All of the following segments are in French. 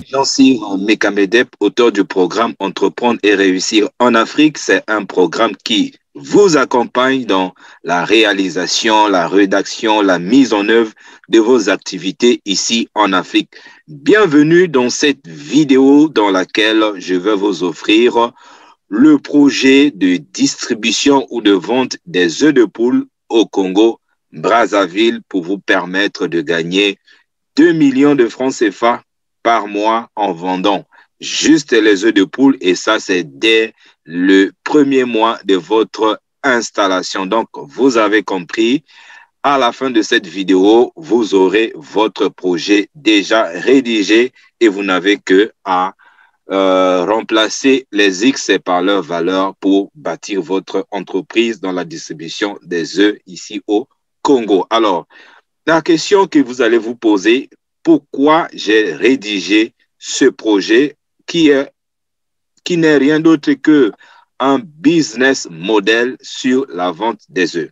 Jean-Cyr Mekamedep, auteur du programme Entreprendre et réussir en Afrique, c'est un programme qui vous accompagne dans la réalisation, la rédaction, la mise en œuvre de vos activités ici en Afrique. Bienvenue dans cette vidéo dans laquelle je vais vous offrir le projet de distribution ou de vente des œufs de poule au Congo, Brazzaville, pour vous permettre de gagner 2 millions de francs CFA par mois en vendant juste les œufs de poule, et ça c'est dès le premier mois de votre installation. Donc vous avez compris, à la fin de cette vidéo, vous aurez votre projet déjà rédigé et vous n'avez que à remplacer les X par leur valeur pour bâtir votre entreprise dans la distribution des œufs ici au Congo. Alors, la question que vous allez vous poser: pourquoi j'ai rédigé ce projet qui n'est rien d'autre que un business model sur la vente des œufs?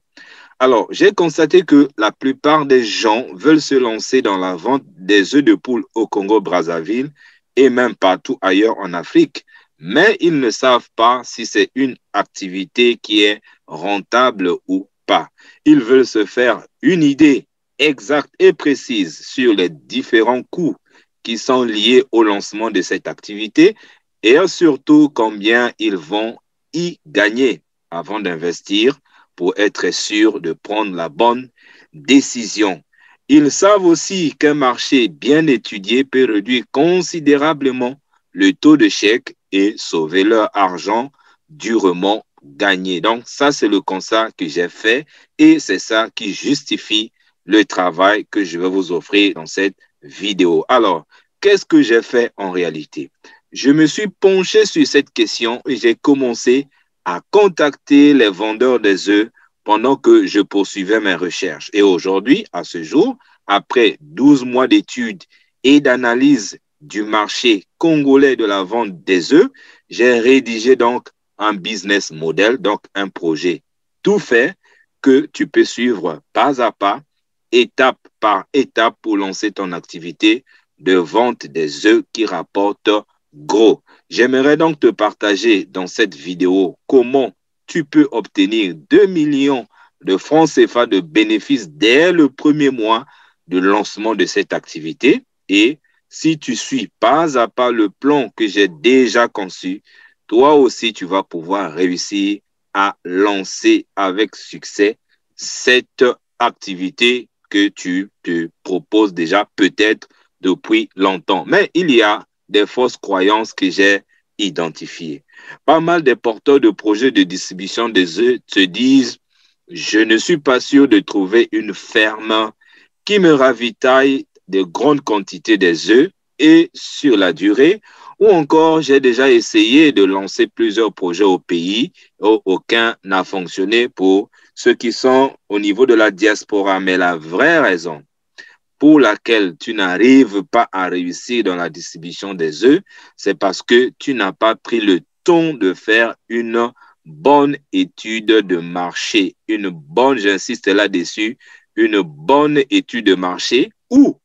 Alors, j'ai constaté que la plupart des gens veulent se lancer dans la vente des œufs de poule au Congo-Brazzaville et même partout ailleurs en Afrique, mais ils ne savent pas si c'est une activité qui est rentable ou pas. Ils veulent se faire une idée exacte et précise sur les différents coûts qui sont liés au lancement de cette activité et surtout combien ils vont y gagner avant d'investir pour être sûr de prendre la bonne décision. Ils savent aussi qu'un marché bien étudié peut réduire considérablement le taux de chèque et sauver leur argent durement gagné. Donc ça, c'est le constat que j'ai fait et c'est ça qui justifie le travail que je vais vous offrir dans cette vidéo. Alors, qu'est-ce que j'ai fait en réalité? Je me suis penché sur cette question et j'ai commencé à contacter les vendeurs des œufs pendant que je poursuivais mes recherches. Et aujourd'hui, à ce jour, après 12 mois d'études et d'analyse du marché congolais de la vente des œufs, j'ai rédigé donc un business model, donc un projet tout fait que tu peux suivre pas à pas, étape par étape pour lancer ton activité de vente des œufs qui rapportent gros. J'aimerais donc te partager dans cette vidéo comment tu peux obtenir 2 millions de francs CFA de bénéfices dès le premier mois de lancement de cette activité. Et si tu suis pas à pas le plan que j'ai déjà conçu, toi aussi tu vas pouvoir réussir à lancer avec succès cette activité que tu te proposes déjà peut-être depuis longtemps. Mais il y a des fausses croyances que j'ai identifiées. Pas mal de porteurs de projets de distribution des œufs se disent: je ne suis pas sûr de trouver une ferme qui me ravitaille de grandes quantités des œufs et sur la durée, ou encore j'ai déjà essayé de lancer plusieurs projets au pays, aucun n'a fonctionné pour ceux qui sont au niveau de la diaspora. Mais la vraie raison pour laquelle tu n'arrives pas à réussir dans la distribution des œufs, c'est parce que tu n'as pas pris le temps de faire une bonne étude de marché, j'insiste là-dessus, une bonne étude de marché, ou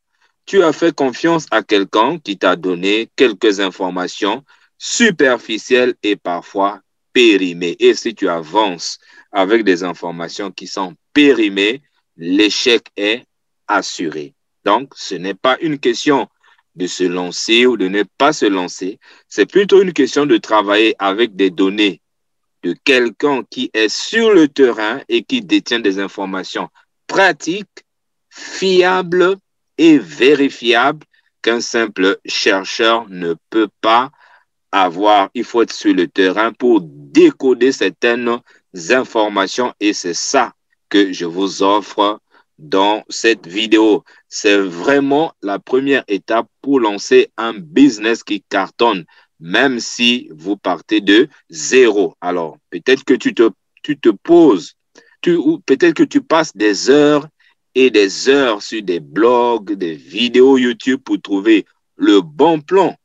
tu as fait confiance à quelqu'un qui t'a donné quelques informations superficielles et parfois périmées. Et si tu avances avec des informations qui sont périmées, l'échec est assuré. Donc, ce n'est pas une question de se lancer ou de ne pas se lancer. C'est plutôt une question de travailler avec des données de quelqu'un qui est sur le terrain et qui détient des informations pratiques, fiables et vérifiables qu'un simple chercheur ne peut pas avoir. Il faut être sur le terrain pour décoder certaines informations et c'est ça que je vous offre dans cette vidéo. C'est vraiment la première étape pour lancer un business qui cartonne, même si vous partez de zéro. Alors, peut-être que tu te poses, peut-être que tu passes des heures et des heures sur des blogs, des vidéos YouTube pour trouver le bon plan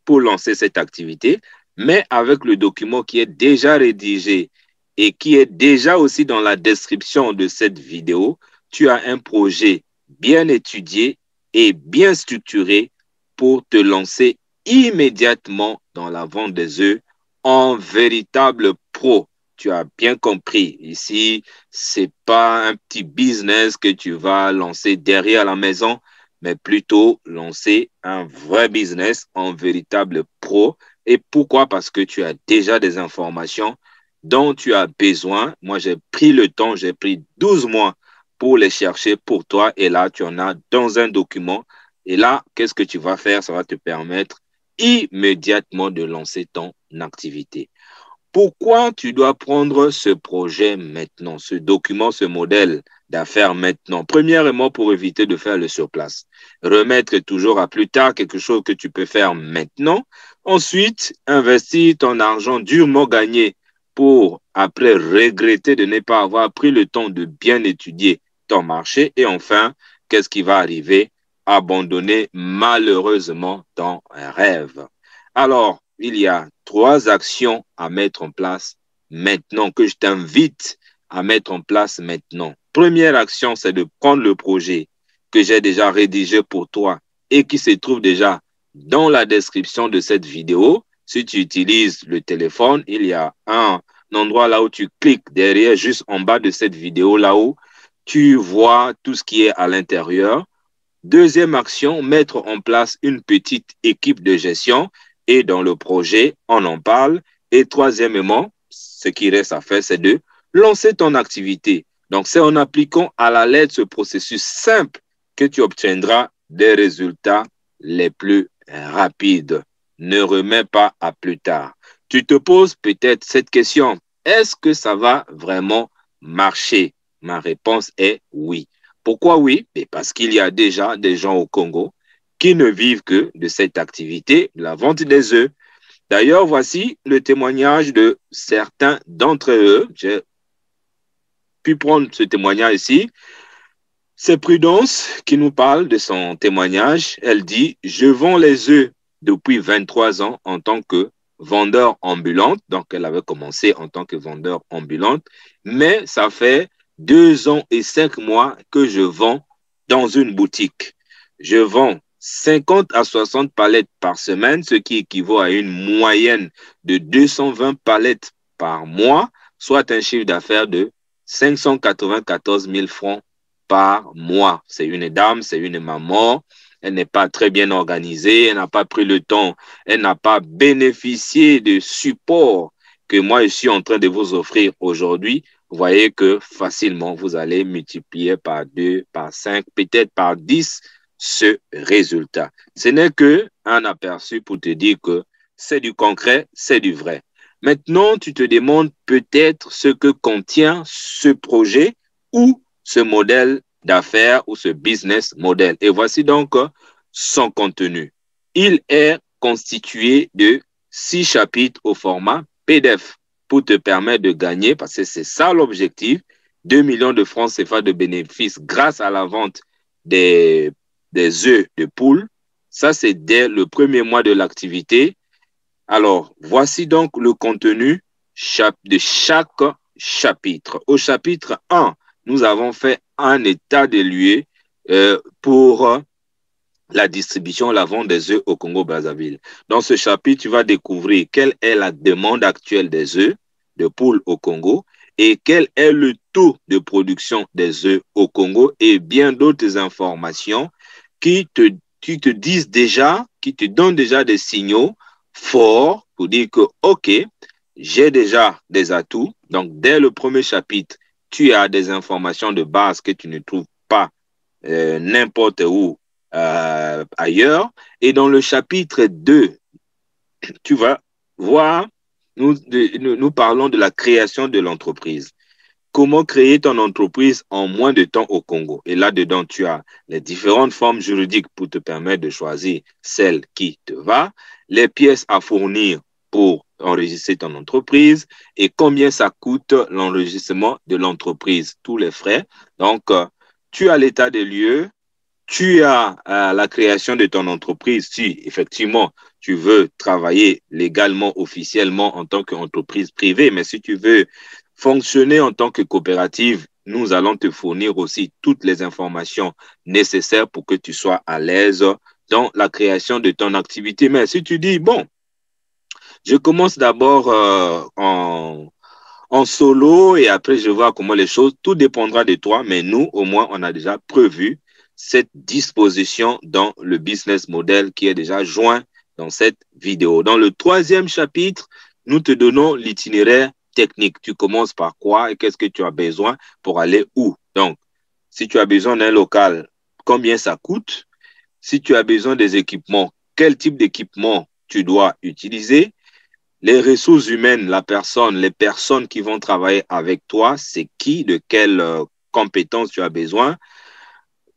pour lancer cette activité. Mais avec le document qui est déjà rédigé et qui est déjà aussi dans la description de cette vidéo, tu as un projet bien étudié et bien structuré pour te lancer immédiatement dans la vente des œufs en véritable pro. Tu as bien compris. Ici, c'est pas un petit business que tu vas lancer derrière la maison, mais plutôt lancer un vrai business en véritable pro. Et pourquoi? Parce que tu as déjà des informations dont tu as besoin. Moi, j'ai pris le temps, j'ai pris 12 mois pour les chercher pour toi. Et là, tu en as dans un document. Et là, qu'est-ce que tu vas faire? Ça va te permettre immédiatement de lancer ton activité. Pourquoi tu dois prendre ce projet maintenant, ce document, ce modèle d'affaires maintenant? Premièrement, pour éviter de faire le surplace. Remettre toujours à plus tard quelque chose que tu peux faire maintenant. Ensuite, investir ton argent durement gagné pour après regretter de ne pas avoir pris le temps de bien étudier ton marché. Et enfin, qu'est-ce qui va arriver? Abandonner malheureusement ton rêve. Alors, il y a 3 actions à mettre en place maintenant, que je t'invite à mettre en place maintenant. Première action, c'est de prendre le projet que j'ai déjà rédigé pour toi et qui se trouve déjà dans la description de cette vidéo. Si tu utilises le téléphone, il y a un endroit là où tu cliques derrière, juste en bas de cette vidéo, là où tu vois tout ce qui est à l'intérieur. Deuxième action, mettre en place une petite équipe de gestion. Et dans le projet, on en parle. Et troisièmement, ce qui reste à faire, c'est de lancer ton activité. Donc, c'est en appliquant à la lettre ce processus simple que tu obtiendras des résultats les plus rapides. Ne remets pas à plus tard. Tu te poses peut-être cette question. Est-ce que ça va vraiment marcher? Ma réponse est oui. Pourquoi oui? Parce qu'il y a déjà des gens au Congo qui ne vivent que de cette activité, la vente des œufs. D'ailleurs, voici le témoignage de certains d'entre eux. J'ai pu prendre ce témoignage ici. C'est Prudence qui nous parle de son témoignage. Elle dit, je vends les œufs depuis 23 ans en tant que vendeur ambulante. Donc, elle avait commencé en tant que vendeur ambulante. Mais ça fait 2 ans et 5 mois que je vends dans une boutique. Je vends 50 à 60 palettes par semaine, ce qui équivaut à une moyenne de 220 palettes par mois, soit un chiffre d'affaires de 594 000 francs par mois. C'est une dame, c'est une maman, elle n'est pas très bien organisée, elle n'a pas pris le temps, elle n'a pas bénéficié de support que moi je suis en train de vous offrir aujourd'hui. Vous voyez que facilement, vous allez multiplier par 2, par 5, peut-être par 10 ce résultat. Ce n'est qu'un aperçu pour te dire que c'est du concret, c'est du vrai. Maintenant, tu te demandes peut-être ce que contient ce projet ou ce modèle d'affaires ou ce business model. Et voici donc son contenu. Il est constitué de 6 chapitres au format PDF pour te permettre de gagner, parce que c'est ça l'objectif, 2 millions de francs CFA de bénéfices grâce à la vente des œufs de poule. Ça, c'est dès le premier mois de l'activité. Alors, voici donc le contenu de chaque chapitre. Au chapitre 1, nous avons fait un état des lieux pour la distribution, la vente des œufs au Congo-Brazzaville. Dans ce chapitre, tu vas découvrir quelle est la demande actuelle des œufs de poule au Congo et quel est le taux de production des œufs au Congo et bien d'autres informations qui te disent déjà, qui te donnent déjà des signaux forts pour dire que, OK, j'ai déjà des atouts. Donc, dès le premier chapitre, tu as des informations de base que tu ne trouves pas n'importe où ailleurs. Et dans le chapitre 2, tu vas voir, nous parlons de la création de l'entreprise. Comment créer ton entreprise en moins de temps au Congo. Et là-dedans, tu as les différentes formes juridiques pour te permettre de choisir celle qui te va, les pièces à fournir pour enregistrer ton entreprise et combien ça coûte l'enregistrement de l'entreprise, tous les frais. Donc, tu as l'état des lieux, tu as la création de ton entreprise si effectivement tu veux travailler légalement, officiellement en tant qu'entreprise privée, mais si tu veux fonctionner en tant que coopérative, nous allons te fournir aussi toutes les informations nécessaires pour que tu sois à l'aise dans la création de ton activité. Mais si tu dis, bon, je commence d'abord en solo et après je vois comment les choses, tout dépendra de toi, mais nous, au moins, on a déjà prévu cette disposition dans le business model qui est déjà joint dans cette vidéo. Dans le troisième chapitre, nous te donnons l'itinéraire technique. Tu commences par quoi et qu'est-ce que tu as besoin pour aller où? Donc, si tu as besoin d'un local, combien ça coûte? Si tu as besoin des équipements, quel type d'équipement tu dois utiliser? Les ressources humaines, la personne, les personnes qui vont travailler avec toi, c'est qui, de quelles compétences tu as besoin?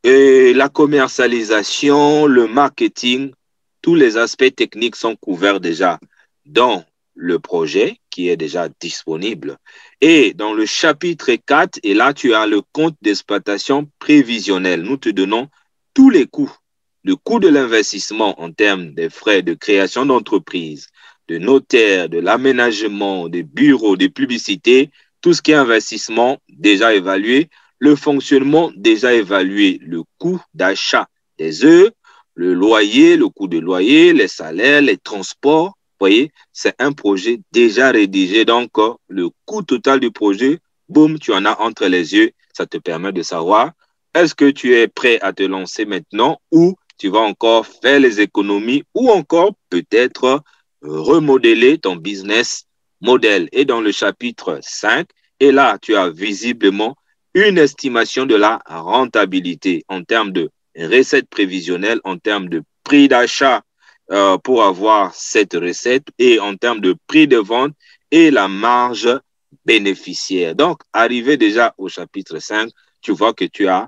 Et la commercialisation, le marketing, tous les aspects techniques sont couverts déjà dans le projet qui est déjà disponible. Et dans le chapitre 4, et là, tu as le compte d'exploitation prévisionnel. Nous te donnons tous les coûts. Le coût de l'investissement en termes des frais de création d'entreprise, de notaire, de l'aménagement, des bureaux, des publicités, tout ce qui est investissement déjà évalué, le fonctionnement déjà évalué, le coût d'achat des œufs, le loyer, le coût de loyer, les salaires, les transports. Vous voyez, c'est un projet déjà rédigé. Donc, le coût total du projet, boum, tu en as entre les yeux. Ça te permet de savoir est-ce que tu es prêt à te lancer maintenant ou tu vas encore faire les économies ou encore peut-être remodeler ton business model. Et dans le chapitre 5, et là, tu as visiblement une estimation de la rentabilité en termes de recettes prévisionnelles, en termes de prix d'achat pour avoir cette recette et en termes de prix de vente et la marge bénéficiaire. Donc, arrivé déjà au chapitre 5, tu vois que tu as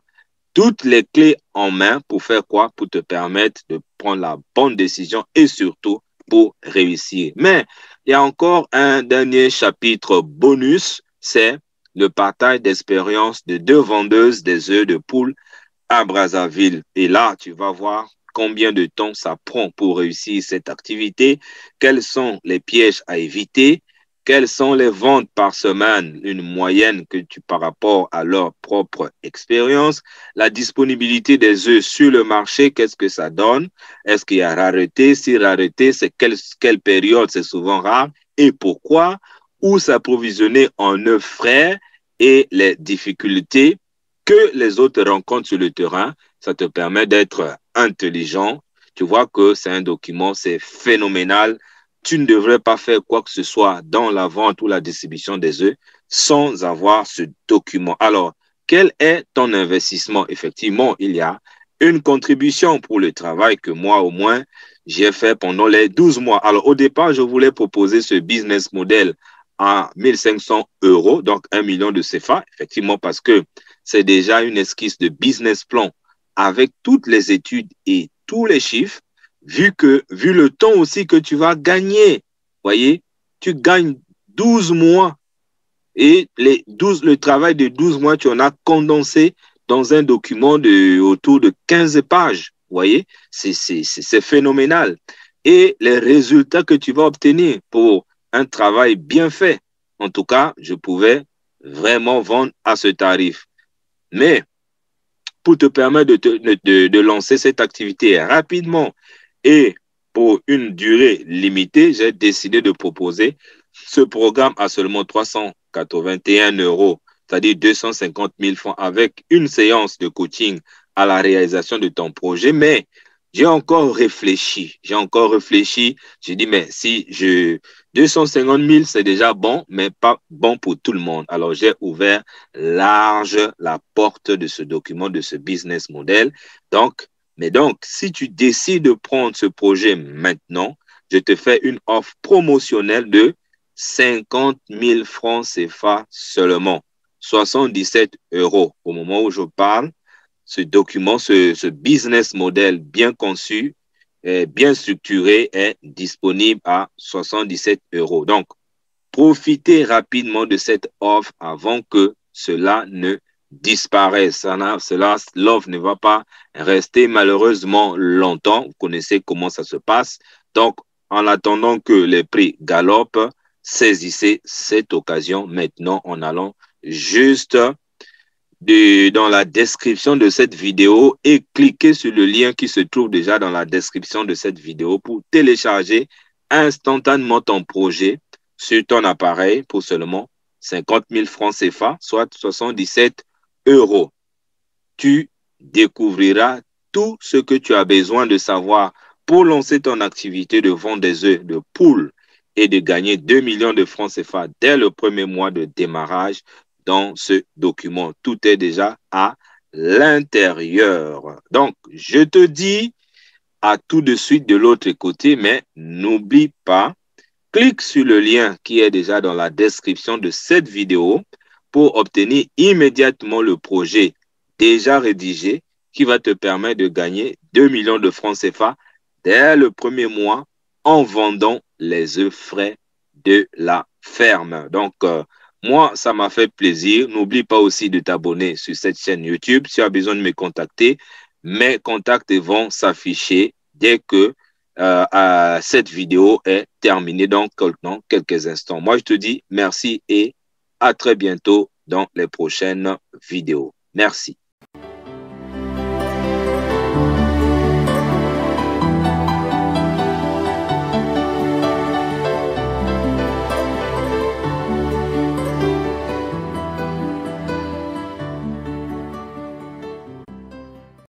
toutes les clés en main pour faire quoi? Pour te permettre de prendre la bonne décision et surtout pour réussir. Mais il y a encore un dernier chapitre bonus, c'est le partage d'expérience de 2 vendeuses des œufs de poule à Brazzaville. Et là, tu vas voir combien de temps ça prend pour réussir cette activité, quels sont les pièges à éviter, quelles sont les ventes par semaine, une moyenne que tu par rapport à leur propre expérience, la disponibilité des œufs sur le marché, qu'est-ce que ça donne, est-ce qu'il y a rareté, si rareté, c'est quelle période, c'est souvent rare, et pourquoi, où s'approvisionner en œufs frais et les difficultés que les autres rencontrent sur le terrain, ça te permet d'être intelligent. Tu vois que c'est un document, c'est phénoménal. Tu ne devrais pas faire quoi que ce soit dans la vente ou la distribution des œufs sans avoir ce document. Alors, quel est ton investissement? Effectivement, il y a une contribution pour le travail que moi, au moins, j'ai fait pendant les 12 mois. Alors, au départ, je voulais proposer ce business model à 1500 €, donc 1 million de CFA, effectivement, parce que c'est déjà une esquisse de business plan avec toutes les études et tous les chiffres, vu le temps aussi que tu vas gagner. Voyez, tu gagnes 12 mois et le travail de 12 mois, tu en as condensé dans un document autour de 15 pages. Voyez, c'est phénoménal. Et les résultats que tu vas obtenir pour un travail bien fait. En tout cas, je pouvais vraiment vendre à ce tarif. Mais pour te permettre de lancer cette activité rapidement et pour une durée limitée, j'ai décidé de proposer ce programme à seulement 381 €, c'est-à-dire 250 000 francs avec une séance de coaching à la réalisation de ton projet. Mais j'ai encore réfléchi. J'ai dit, mais si 250 000, c'est déjà bon, mais pas bon pour tout le monde. Alors, j'ai ouvert large la porte de ce document, de ce business model. Donc, si tu décides de prendre ce projet maintenant, je te fais une offre promotionnelle de 50 000 francs CFA seulement, 77 € au moment où je parle. Ce document, ce business model bien conçu, bien structuré est disponible à 77 €. Donc, profitez rapidement de cette offre avant que cela ne disparaisse. L'offre ne va pas rester malheureusement longtemps. Vous connaissez comment ça se passe. Donc, en attendant que les prix galopent, saisissez cette occasion maintenant en allant juste dans la description de cette vidéo et cliquez sur le lien qui se trouve déjà dans la description de cette vidéo pour télécharger instantanément ton projet sur ton appareil pour seulement 50 000 francs CFA, soit 77 euros. Tu découvriras tout ce que tu as besoin de savoir pour lancer ton activité de vente des œufs de poule et de gagner 2 millions de francs CFA dès le premier mois de démarrage dans ce document. Tout est déjà à l'intérieur. Donc, je te dis à tout de suite de l'autre côté, mais n'oublie pas, clique sur le lien qui est déjà dans la description de cette vidéo pour obtenir immédiatement le projet déjà rédigé qui va te permettre de gagner 2 millions de francs CFA dès le premier mois en vendant les œufs frais de la ferme. Donc, moi, ça m'a fait plaisir. N'oublie pas aussi de t'abonner sur cette chaîne YouTube. Si tu as besoin de me contacter, mes contacts vont s'afficher dès que cette vidéo est terminée dans quelques instants. Moi, je te dis merci et à très bientôt dans les prochaines vidéos. Merci.